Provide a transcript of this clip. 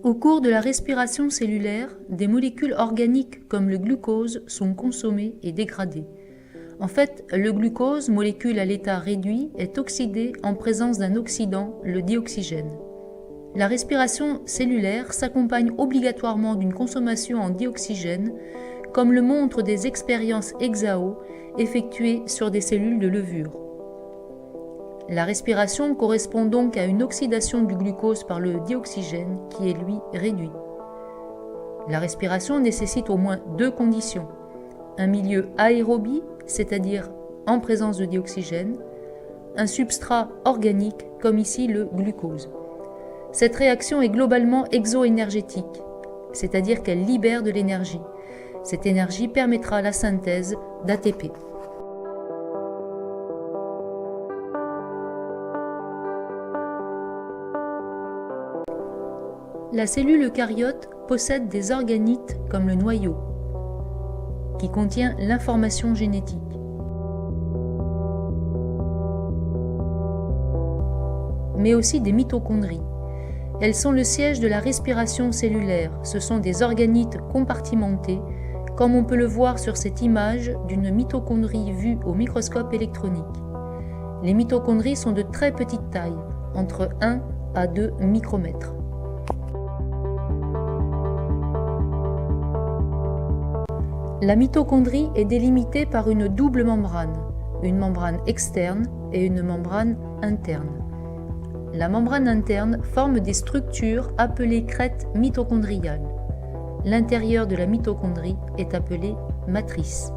Au cours de la respiration cellulaire, des molécules organiques comme le glucose sont consommées et dégradées. En fait, le glucose, molécule à l'état réduit, est oxydé en présence d'un oxydant, le dioxygène. La respiration cellulaire s'accompagne obligatoirement d'une consommation en dioxygène, comme le montrent des expériences Hexao effectuées sur des cellules de levure. La respiration correspond donc à une oxydation du glucose par le dioxygène qui est lui réduit. La respiration nécessite au moins deux conditions. Un milieu aérobie, c'est-à-dire en présence de dioxygène, un substrat organique comme ici le glucose. Cette réaction est globalement exoénergétique, c'est-à-dire qu'elle libère de l'énergie. Cette énergie permettra la synthèse d'ATP. La cellule eucaryote possède des organites comme le noyau, qui contient l'information génétique. Mais aussi des mitochondries. Elles sont le siège de la respiration cellulaire. Ce sont des organites compartimentés, comme on peut le voir sur cette image d'une mitochondrie vue au microscope électronique. Les mitochondries sont de très petite taille, entre 1 à 2 micromètres. La mitochondrie est délimitée par une double membrane, une membrane externe et une membrane interne. La membrane interne forme des structures appelées crêtes mitochondriales. L'intérieur de la mitochondrie est appelé matrice.